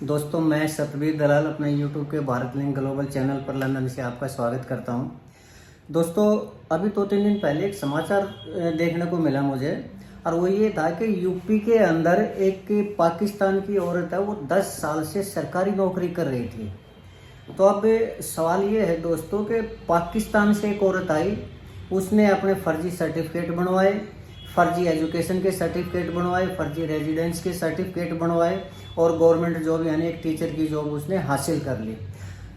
दोस्तों, मैं सतबीर दलाल अपने यूट्यूब के भारत लिंक ग्लोबल चैनल पर लंदन से आपका स्वागत करता हूं। दोस्तों, अभी 2-3 दिन पहले एक समाचार देखने को मिला मुझे, और वो ये था कि यूपी के अंदर एक पाकिस्तान की औरत है, वो 10 साल से सरकारी नौकरी कर रही थी। तो अब सवाल ये है दोस्तों कि पाकिस्तान से एक औरत आई, उसने अपने फर्जी सर्टिफिकेट बनवाए, फर्जी एजुकेशन के सर्टिफिकेट बनवाए, फर्जी रेजिडेंस के सर्टिफिकेट बनवाए और गवर्नमेंट जॉब यानी एक टीचर की जॉब उसने हासिल कर ली।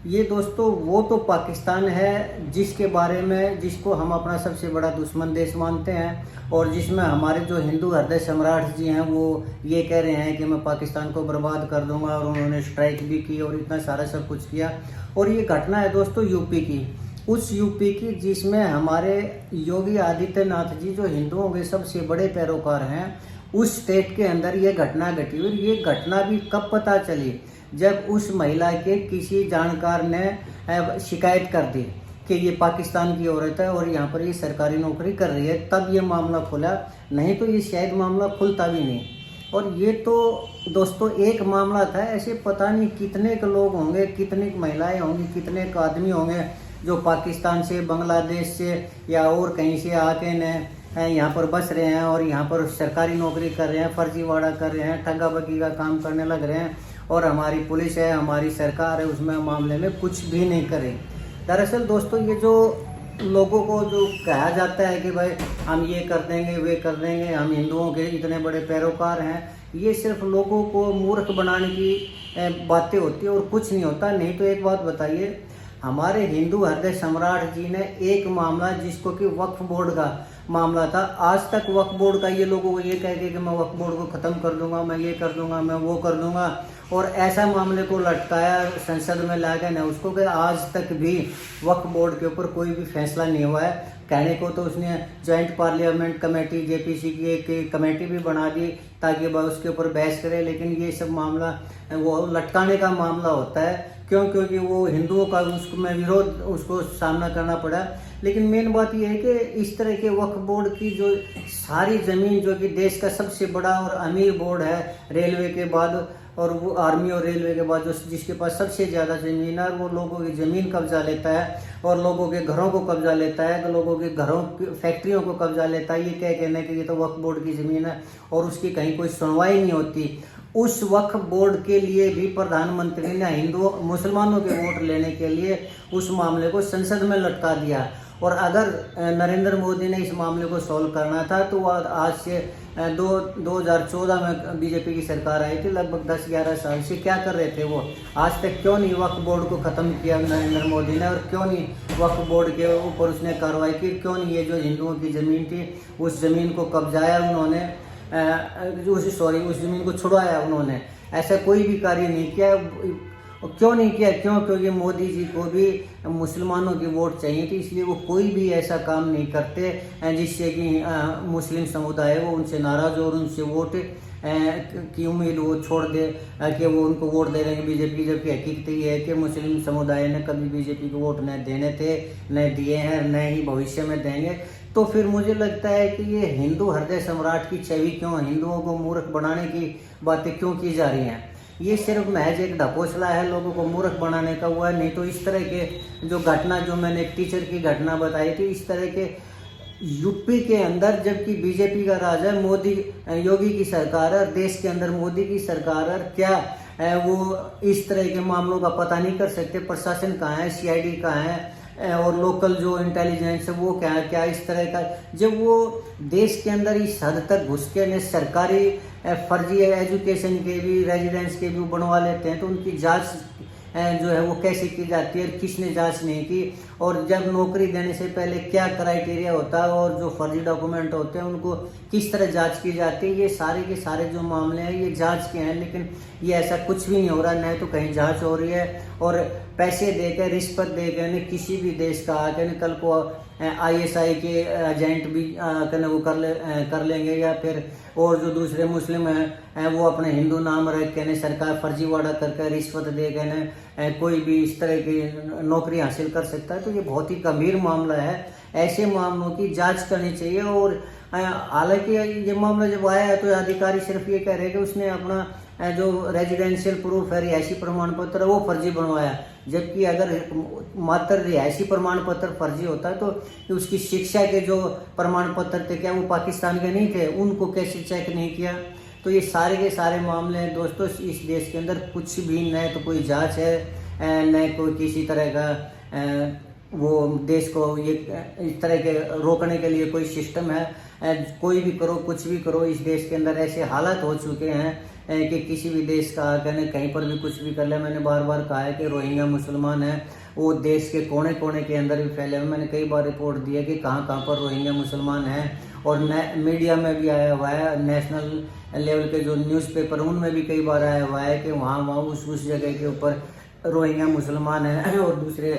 ये दोस्तों वो तो पाकिस्तान है जिसको हम अपना सबसे बड़ा दुश्मन देश मानते हैं, और जिसमें हमारे जो हिंदू हृदय सम्राट जी हैं वो ये कह रहे हैं कि मैं पाकिस्तान को बर्बाद कर दूंगा, और उन्होंने स्ट्राइक भी की और इतना सारा सब कुछ किया। और ये घटना है दोस्तों यूपी की, उस यूपी की जिसमें हमारे योगी आदित्यनाथ जी जो हिंदुओं के सबसे बड़े पैरोकार हैं, उस स्टेट के अंदर ये घटना घटी। और ये घटना भी कब पता चली, जब उस महिला के किसी जानकार ने शिकायत कर दी कि ये पाकिस्तान की औरत है और यहाँ पर ये सरकारी नौकरी कर रही है, तब ये मामला खुला, नहीं तो ये शायद मामला खुलता भी नहीं। और ये तो दोस्तों एक मामला था, ऐसे पता नहीं कितने के लोग होंगे, कितनी महिलाएं होंगी, कितने के आदमी होंगे जो पाकिस्तान से, बांग्लादेश से या और कहीं से आके न यहाँ पर बस रहे हैं और यहाँ पर सरकारी नौकरी कर रहे हैं, फर्जीवाड़ा कर रहे हैं, ठगाबगी का काम करने लग रहे हैं, और हमारी पुलिस है, हमारी सरकार है, उसमें मामले में कुछ भी नहीं करे। दरअसल दोस्तों, ये जो लोगों को जो कहा जाता है कि भाई हम ये कर देंगे, वे कर देंगे, हम हिंदुओं के इतने बड़े पैरोकार हैं, ये सिर्फ लोगों को मूर्ख बनाने की बातें होती है और कुछ नहीं होता। नहीं तो एक बात बताइए, हमारे हिंदू हृदय सम्राट जी ने एक मामला जिसको कि वक्फ बोर्ड का मामला था, आज तक वक्फ बोर्ड का ये लोगों को ये कह के कि मैं वक्फ बोर्ड को ख़त्म कर दूंगा, मैं ये कर दूंगा, मैं वो कर दूंगा, और ऐसा मामले को लटकाया संसद में ला के, न उसको कि आज तक भी वक्फ बोर्ड के ऊपर कोई भी फैसला नहीं हुआ है। कहने को तो उसने जॉइंट पार्लियामेंट कमेटी जेपीसी की एक कमेटी भी बना दी ताकि वह उसके ऊपर बहस करे, लेकिन ये सब मामला वो लटकाने का मामला होता है। क्योंकि वो हिंदुओं का उसमें विरोध उसको सामना करना पड़ा। लेकिन मेन बात यह है कि इस तरह के वक्फ बोर्ड की जो सारी ज़मीन, जो कि देश का सबसे बड़ा और अमीर बोर्ड है रेलवे के बाद, और वो आर्मी और रेलवे के बाद जो जिसके पास सबसे ज़्यादा ज़मीन है, वो लोगों की ज़मीन कब्जा लेता है और लोगों के घरों को कब्जा लेता है, लोगों के घरों फैक्ट्रियों को कब्जा लेता है। ये क्या कहना है कि ये तो वक्फ बोर्ड की ज़मीन है, और उसकी कहीं कोई सुनवाई नहीं होती। उस वक्फ बोर्ड के लिए भी प्रधानमंत्री ने हिंदुओं मुसलमानों के वोट लेने के लिए उस मामले को संसद में लटका दिया। और अगर नरेंद्र मोदी ने इस मामले को सॉल्व करना था तो वह आज से 2014 में बीजेपी की सरकार आई थी, लगभग 10-11 साल से क्या कर रहे थे वो, आज तक क्यों नहीं वक्फ बोर्ड को ख़त्म किया नरेंद्र मोदी ने, और क्यों नहीं वक्फ बोर्ड के ऊपर उसने कार्रवाई की, क्यों नहीं ये जो हिंदुओं की ज़मीन थी उस ज़मीन को कब्जाया उन्होंने, उस ज़मीन को छुड़वाया उन्होंने। ऐसा कोई भी कार्य नहीं किया। क्यों नहीं किया? क्योंकि मोदी जी को भी मुसलमानों की वोट चाहिए थी, इसलिए वो कोई भी ऐसा काम नहीं करते जिससे कि मुस्लिम समुदाय वो उनसे नाराज़ हो और उनसे वोट की उम्मीद वो छोड़ दे कि वो उनको वोट दे देंगे बीजेपी। जबकि हकीकत ये है कि मुस्लिम समुदाय ने कभी बीजेपी को वोट न देने थे, न दिए हैं, न ही भविष्य में देंगे। तो फिर मुझे लगता है कि ये हिंदू हृदय सम्राट की छवि क्यों, हिंदुओं को मूर्ख बनाने की बातें क्यों की जा रही हैं? ये सिर्फ महज एक ढकोसला है लोगों को मूर्ख बनाने का हुआ है। नहीं तो इस तरह के जो घटना, जो मैंने एक टीचर की घटना बताई थी, इस तरह के यूपी के अंदर, जबकि बीजेपी का राज है, मोदी योगी की सरकार है, देश के अंदर मोदी की सरकार है, क्या वो इस तरह के मामलों का पता नहीं कर सकते? प्रशासन कहाँ है, सीआईडी कहाँ है, और लोकल जो इंटेलिजेंस है वो क्या इस तरह का, जब वो देश के अंदर इस हद तक घुस के ने सरकारी फर्जी एजुकेशन के भी, रेजिडेंस के भी बनवा लेते हैं, तो उनकी जांच जो है वो कैसे की जाती है, किसने जांच नहीं की, और जब नौकरी देने से पहले क्या क्राइटेरिया होता है, और जो फर्जी डॉक्यूमेंट होते हैं उनको किस तरह जांच की जाती है, ये सारे के सारे जो मामले हैं ये जांच के हैं। लेकिन ये ऐसा कुछ भी नहीं हो रहा, न तो कहीं जांच हो रही है, और पैसे देकर, रिश्वत देकर किसी भी देश का आके कल को आईएसआई के एजेंट भी वो कर लेंगे, या फिर और जो दूसरे मुस्लिम हैं वो अपने हिंदू नाम रख के सरकार फर्जीवाड़ा करके रिश्वत दे के कोई भी इस तरह की नौकरी हासिल कर सकता है। तो ये बहुत ही गंभीर मामला है, ऐसे मामलों की जांच करनी चाहिए। और हालांकि ये मामला जब आया है तो अधिकारी सिर्फ ये कह रहे हैं कि उसने अपना जो रेजिडेंशियल प्रूफ है, रिहायशी प्रमाण पत्र है, वो फर्जी बनवाया। जबकि अगर मात्र रिहायशी प्रमाण पत्र फर्जी होता है तो उसकी शिक्षा के जो प्रमाण पत्र थे, क्या वो पाकिस्तान के नहीं थे? उनको कैसे चेक नहीं किया? तो ये सारे के सारे मामले हैं दोस्तों। इस देश के अंदर कुछ भी न तो कोई जांच है, न कोई किसी तरह का वो देश को ये इस तरह के रोकने के लिए कोई सिस्टम है। कोई भी करो, कुछ भी करो, इस देश के अंदर ऐसे हालात हो चुके हैं कि किसी भी देश का कहने कहीं पर भी कुछ भी कर ले। मैंने बार बार कहा है कि रोहिंग्या मुसलमान हैं, वो देश के कोने कोने के अंदर भी फैले हुए। मैंने कई बार रिपोर्ट दी है कि कहाँ कहाँ पर रोहिंग्या मुसलमान हैं, और मीडिया में भी आया हुआ है, नेशनल लेवल के जो न्यूज़पेपर उनमें भी कई बार आया हुआ है कि वहाँ उस जगह के ऊपर रोहिंग्या मुसलमान हैं और दूसरे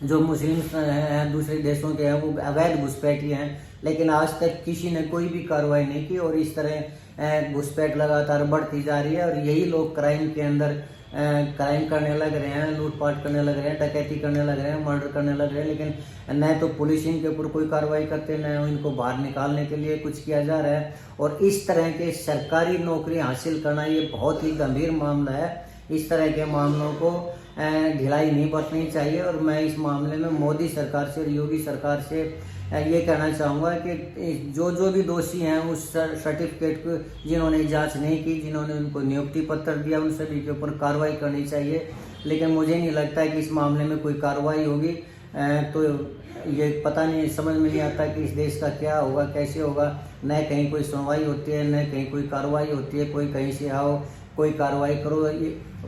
जो मुस्लिम हैं दूसरे देशों के हैं वो अवैध घुसपैठी हैं। लेकिन आज तक किसी ने कोई भी कार्रवाई नहीं की, और इस तरह घुसपैठ लगातार बढ़ती जा रही है। और यही लोग क्राइम के अंदर क्राइम करने लग रहे हैं, लूटपाट करने लग रहे हैं, डकैती करने लग रहे हैं, मर्डर करने लग रहे हैं। लेकिन न तो पुलिस इनके ऊपर कोई कार्रवाई करते, न इनको बाहर निकालने के लिए कुछ किया जा रहा है। और इस तरह के सरकारी नौकरी हासिल करना ये बहुत ही गंभीर मामला है। इस तरह के मामलों को ढिलाई नहीं बरतनी चाहिए। और मैं इस मामले में मोदी सरकार से और योगी सरकार से ये कहना चाहूँगा कि जो भी दोषी हैं उस सर्टिफिकेट को जिन्होंने जांच नहीं की, जिन्होंने उनको नियुक्ति पत्र दिया, उन सभी के ऊपर कार्रवाई करनी चाहिए। लेकिन मुझे नहीं लगता है कि इस मामले में कोई कार्रवाई होगी। तो ये पता नहीं, समझ में नहीं आता कि इस देश का क्या होगा, कैसे होगा। न कहीं कोई सुनवाई होती है, न कहीं कोई कार्रवाई होती है। कोई कहीं से आओ, कोई कार्रवाई करो,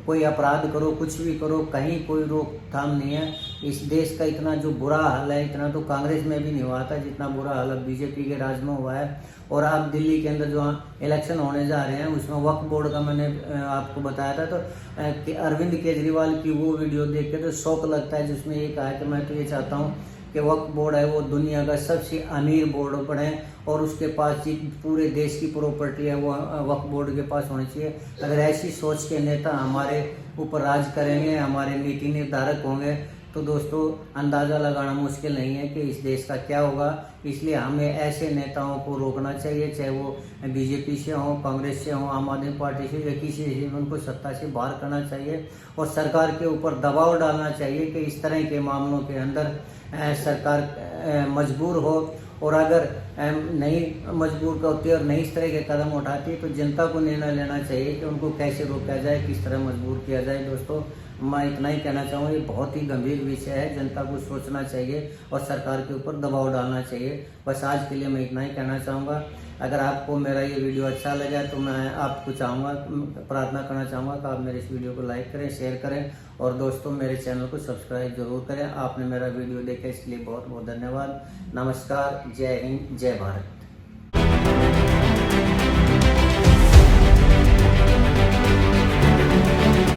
कोई अपराध करो, कुछ भी करो, कहीं कोई रोकथाम नहीं है। इस देश का इतना जो बुरा हाल है, इतना तो कांग्रेस में भी नहीं हुआ था जितना बुरा हाल अब बीजेपी के राज में हुआ है। और अब दिल्ली के अंदर जो इलेक्शन होने जा रहे हैं उसमें वक्फ बोर्ड का मैंने आपको बताया था, तो अरविंद केजरीवाल की वो वीडियो देख के तो शौक लगता है, जिसमें ये कहा कि मैं तो ये चाहता हूँ कि वक्फ बोर्ड है वो दुनिया का सबसे अमीर बोर्ड बने, और उसके पास पूरे देश की प्रॉपर्टी है वो वक्फ बोर्ड के पास होनी चाहिए। अगर ऐसी सोच के नेता हमारे ऊपर राज करेंगे, हमारे नीति निर्धारक होंगे, तो दोस्तों अंदाज़ा लगाना मुश्किल नहीं है कि इस देश का क्या होगा। इसलिए हमें ऐसे नेताओं को रोकना चाहिए, चाहे वो बीजेपी से हो, कांग्रेस से हो, आम आदमी पार्टी से, या किसी से, उनको सत्ता से बाहर करना चाहिए। और सरकार के ऊपर दबाव डालना चाहिए कि इस तरह के मामलों के अंदर सरकार मजबूर हो। और अगर नहीं मजबूर होती है और नहीं इस तरह के कदम उठाती है तो जनता को निर्णय लेना चाहिए कि उनको कैसे रोका जाए, किस तरह मजबूर किया जाए। दोस्तों मैं इतना ही कहना चाहूँगा, ये बहुत ही गंभीर विषय है, जनता को सोचना चाहिए और सरकार के ऊपर दबाव डालना चाहिए। बस आज के लिए मैं इतना ही कहना चाहूँगा। अगर आपको मेरा ये वीडियो अच्छा लगा तो मैं आपको प्रार्थना करना चाहूँगा कि आप मेरे इस वीडियो को लाइक करें, शेयर करें, और दोस्तों मेरे चैनल को सब्सक्राइब जरूर करें। आपने मेरा वीडियो देखा इसके लिए बहुत बहुत धन्यवाद। नमस्कार, जय हिंद, जय भारत।